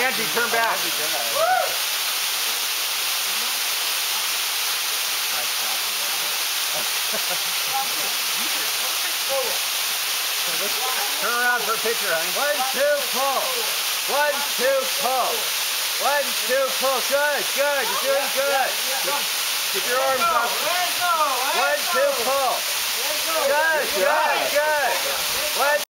Angie, turn back. Turn around for a picture, honey. 1, 2, pull. 1, 2, pull. 1, 2, pull. Good, good. You're doing good. Keep your arms up. 1, 2, pull. Good, good.